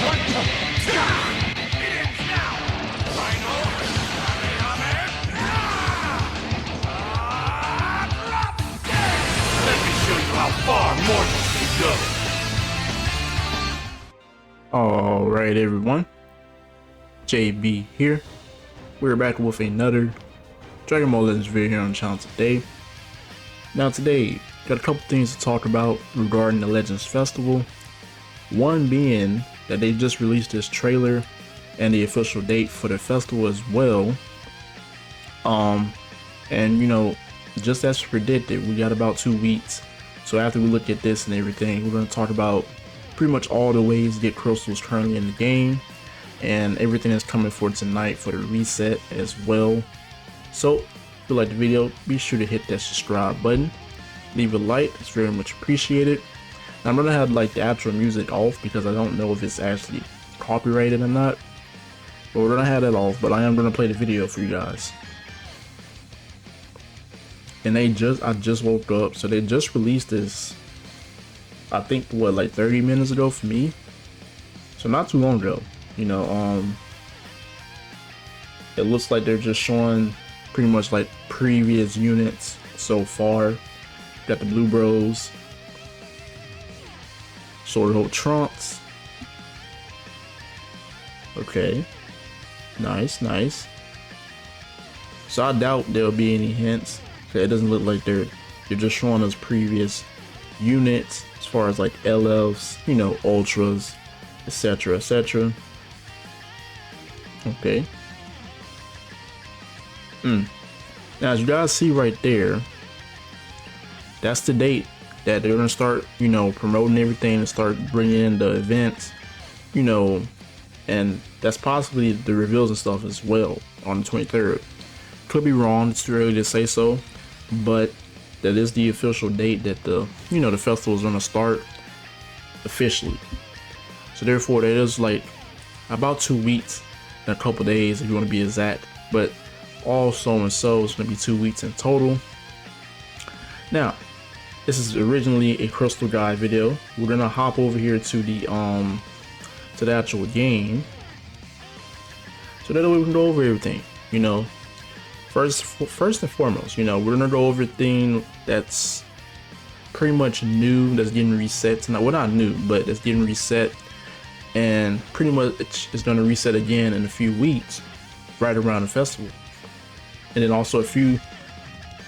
Alright everyone, JB here. We're back with another Dragon Ball Legends video here on the channel today. Now today, got a couple things to talk about regarding the Legends Festival. One being that they just released this trailer and the official date for the festival as well. And you know, just as predicted, we got about 2 weeks. So after we look at this and everything, we're going to talk about pretty much all the ways to get crystals currently in the game and everything that's coming for tonight for the reset as well. So if you like the video, be sure to hit that subscribe button, leave a like, it's very much appreciated. Now, I'm gonna have like the actual music off because I don't know if it's actually copyrighted or not, but we're gonna have that off, but I am gonna play the video for you guys. And I just woke up, so they just released this, I think, what, like 30 minutes ago for me, so not too long ago. You know, it looks like they're just showing pretty much like previous units so far. Got the Blue Bros, Sword Hold Trunks. Okay, nice. So I doubt there'll be any hints. It doesn't look like they're just showing us previous units as far as like LFs, you know, ultras, etc. Okay. Now as you guys see right there, that's the date that they're gonna start, you know, promoting everything and start bringing in the events, you know, and that's possibly the reveals and stuff as well on the 23rd. Could be wrong, it's too early to say so, but that is the official date that the, you know, the festival is gonna start officially. So therefore, that is like about 2 weeks and a couple days if you want to be exact, but also and so it's gonna be 2 weeks in total. Now, this is originally a crystal guide video. We're gonna hop over here to the actual game, so that way we can go over everything. You know, first and foremost, you know, we're gonna go over everything that's pretty much new, that's getting reset tonight. Well, not new, but it's getting reset, and pretty much it's gonna reset again in a few weeks, right around the festival. And then also a few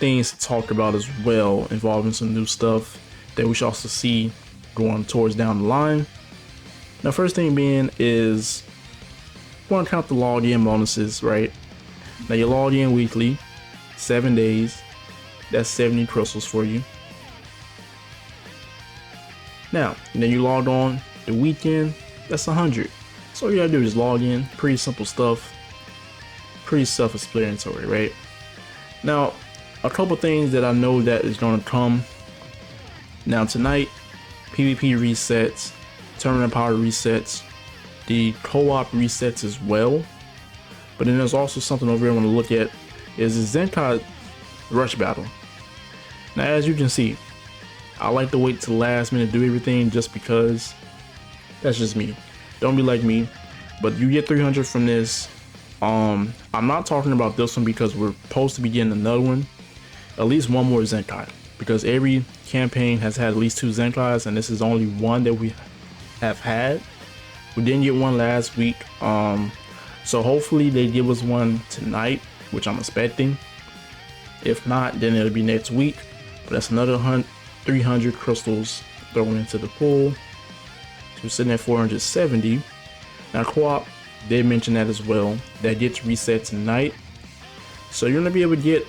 things to talk about as well, involving some new stuff that we should also see going towards down the line. Now, first thing being is, we want to count the logged in bonuses, right? Now you log in weekly, 7 days, that's 70 crystals for you. Now, and then you logged on the weekend, that's 100. So all you gotta do is log in, pretty simple stuff, pretty self-explanatory, right? Now, a couple things that I know that is gonna come. Now tonight, PvP resets, tournament power resets, the co-op resets as well. But then there's also something over here I want to look at, is the Zenkai Rush Battle. Now as you can see, I like to wait to the last minute to do everything just because that's just me. Don't be like me, but you get 300 from this. I'm not talking about this one because we're supposed to be getting another one, at least one more Zenkai, because every campaign has had at least 2 Zenkais and this is only one that we have had. We didn't get one last week, so hopefully they give us one tonight, which I'm expecting. If not, then it'll be next week. But that's another 300 crystals thrown into the pool. So we're sitting at 470. Now co-op did mention that as well. That gets reset tonight. So you're gonna be able to get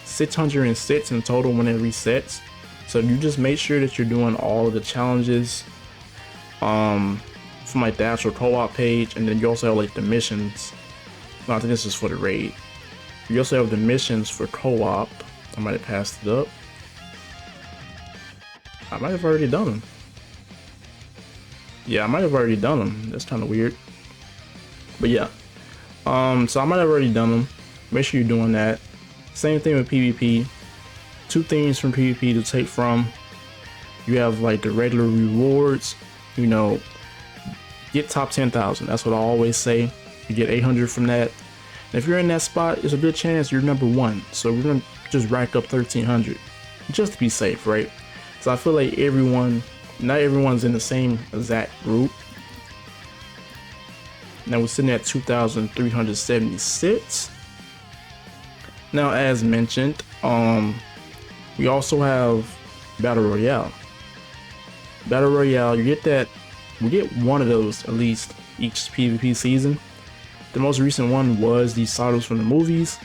606 in total when it resets. So you just make sure that you're doing all of the challenges from like the actual co-op page, and then you also have like the missions. No, I think this is for the raid. You also have the missions for co-op. I might have passed it up. I might have already done them. Yeah, I might have already done them. That's kind of weird. But yeah, so I might have already done them. Make sure you're doing that. Same thing with PvP. 2 things from PvP to take from. You have like the regular rewards, you know, get top 10,000. That's what I always say. You get 800 from that. And if you're in that spot, it's a good chance you're number one. So we're gonna just rack up 1,300 just to be safe, right? So I feel like not everyone's in the same exact group. Now we're sitting at 2,376. Now, as mentioned, we also have Battle Royale. Battle Royale, you get that. We get one of those at least each PvP season. The most recent one was the titles from the movies.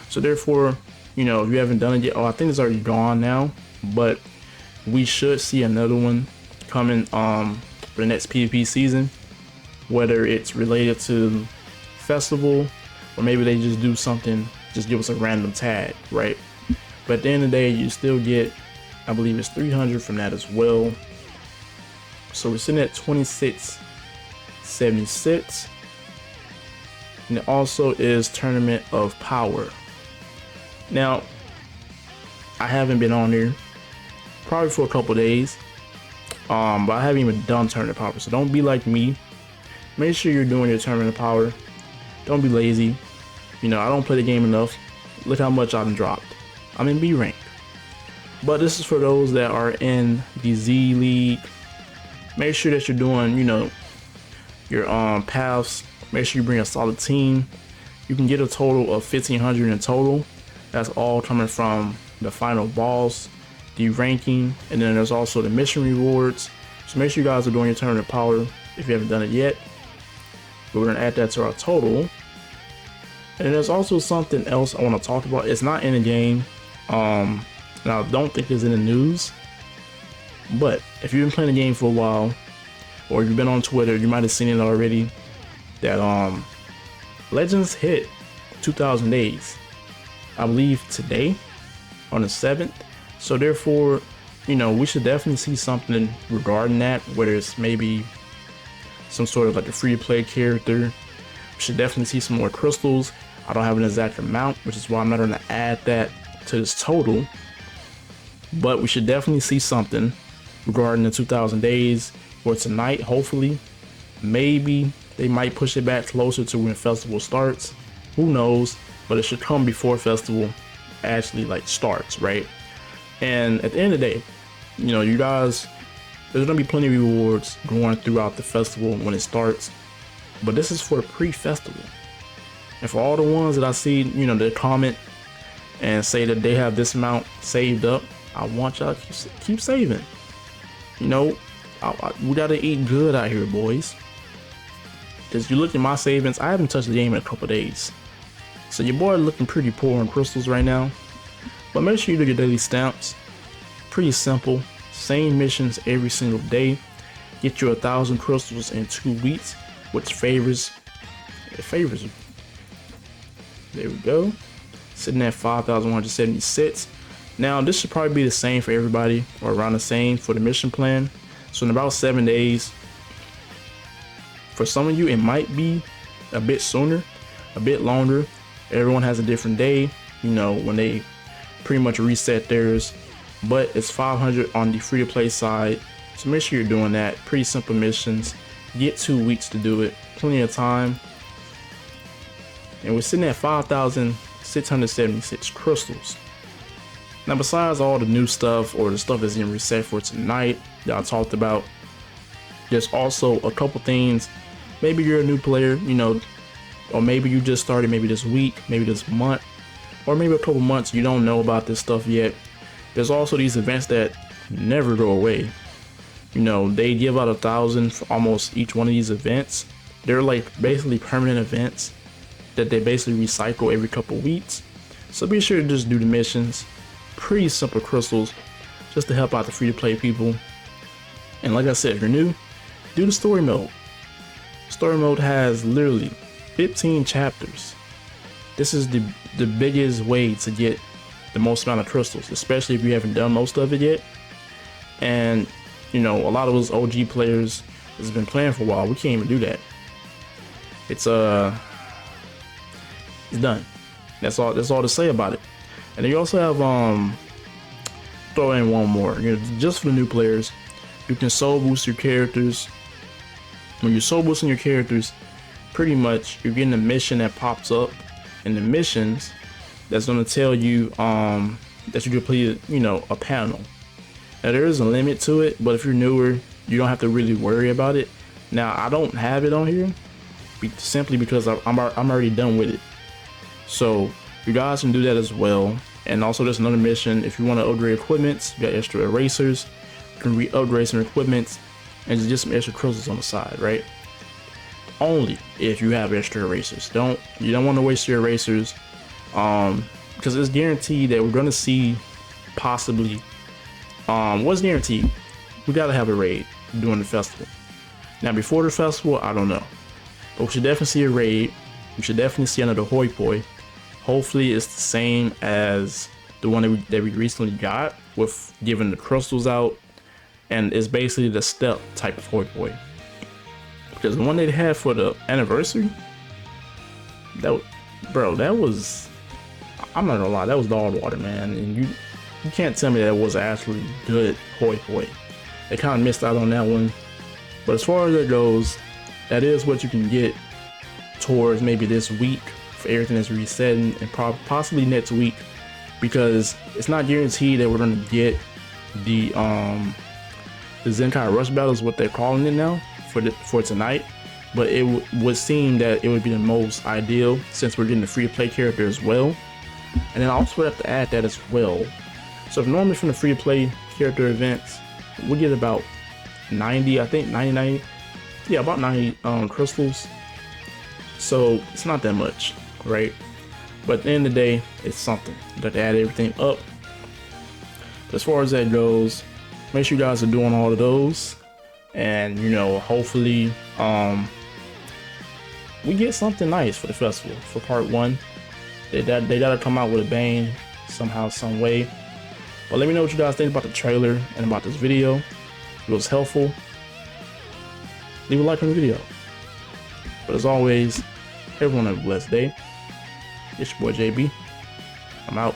So therefore, you know, if you haven't done it yet, I think it's already gone now, but we should see another one coming for the next PvP season, whether it's related to festival or maybe they just do something, just give us a random tag, right? But at the end of the day, you still get, I believe it's 300 from that as well. So we're sitting at 2676. And it also is Tournament of Power. Now, I haven't been on there probably for a couple days, but I haven't even done Tournament of Power. So don't be like me. Make sure you're doing your Tournament of Power. Don't be lazy. You know, I don't play the game enough. Look how much I've dropped. I'm in B rank. But this is for those that are in the Z League. Make sure that you're doing, you know, your paths. Make sure you bring a solid team. You can get a total of 1,500 in total. That's all coming from the final boss, the ranking, and then there's also the mission rewards. So make sure you guys are doing your Tournament of Power if you haven't done it yet. But we're gonna add that to our total. And there's also something else I want to talk about. It's not in the game. Now I don't think it's in the news. But if you've been playing the game for a while, or you've been on Twitter, you might have seen it already. That Legends hit 2,000 days. I believe today, on the 7th. So therefore, you know, we should definitely see something regarding that, whether it's maybe some sort of like a free to play character. We should definitely see some more crystals. I don't have an exact amount, which is why I'm not going to add that to this total. But we should definitely see something regarding the 2,000 days or tonight, hopefully. Maybe they might push it back closer to when festival starts. Who knows? But it should come before festival actually like starts, right? And at the end of the day, you know, you guys, there's gonna be plenty of rewards going throughout the festival when it starts. But this is for pre-festival. And for all the ones that I see, you know, that comment and say that they have this amount saved up, I want y'all to keep saving. You know, we gotta eat good out here, boys. Because you look at my savings, I haven't touched the game in a couple days. So your boy looking pretty poor on crystals right now. But make sure you do your daily stamps. Pretty simple. Same missions every single day. Get you 1,000 crystals in 2 weeks, which favors you. There we go. Sitting at 5,176. Now this should probably be the same for everybody, or around the same for the mission plan. So in about 7 days. For some of you, it might be a bit sooner, a bit longer. Everyone has a different day, you know, when they pretty much reset theirs. But it's 500 on the free to play side. So make sure you're doing that. Pretty simple missions. Get 2 weeks to do it. Plenty of time. And we're sitting at 5,676 crystals. Now, besides all the new stuff or the stuff that's in reset for tonight that I talked about, there's also a couple things. Maybe you're a new player, you know, or maybe you just started maybe this week, maybe this month, or maybe a couple months, you don't know about this stuff yet. There's also these events that never go away. You know, they give out 1,000 for almost each one of these events. They're like basically permanent events that they basically recycle every couple weeks. So be sure to just do the missions. Pretty simple crystals just to help out the free to play people. And like I said, if you're new, do the story mode. Story mode has literally 15 chapters. This is the biggest way to get the most amount of crystals, especially if you haven't done most of it yet. And you know, a lot of those OG players has been playing for a while. We can't even do that. It's done. That's all to say about it. And then you also have throw in one more, you know, just for the new players. You can soul boost your characters when you're soul boosting your characters, pretty much you're getting a mission that pops up in the missions that's going to tell you that you completed, you know, a panel. Now there is a limit to it, but if you're newer, you don't have to really worry about it. Now I don't have it on here simply because I'm already done with it. So you guys can do that as well. And also there's another mission if you want to upgrade equipments. You got extra erasers, you can re-upgrade some equipments, and just some extra crystals on the side, right? Only if you have extra erasers. You don't want to waste your erasers, because it's guaranteed that we're gonna see possibly what's guaranteed, we gotta have a raid during the festival. Now before the festival, I don't know, but we should definitely see a raid. We should definitely see another hoi poi. Hopefully it's the same as the one that we recently got, with giving the crystals out, and it's basically the step type of hoi poi. Because the one they had for the anniversary, that was, I'm not gonna lie, that was dog water, man. And you can't tell me that was actually good hoi poi. They kind of missed out on that one. But as far as it goes, that is what you can get towards maybe this week for everything that's resetting, and possibly next week, because it's not guaranteed that we're gonna get the Zenkai Rush Battle is what they're calling it now for tonight. But it would seem that it would be the most ideal since we're getting the free to play character as well. And then I also have to add that as well. So if normally from the free to play character events, we get about 90, I think 99, yeah, about 90 crystals. So it's not that much, right? But at the end of the day, it's something. You got to add everything up. But as far as that goes, make sure you guys are doing all of those, and you know, hopefully we get something nice for the festival for part 1. They gotta come out with a bang somehow, some way. But let me know what you guys think about the trailer and about this video. If it was helpful, leave a like on the video. But as always, everyone have a blessed day. It's your boy JB. I'm out.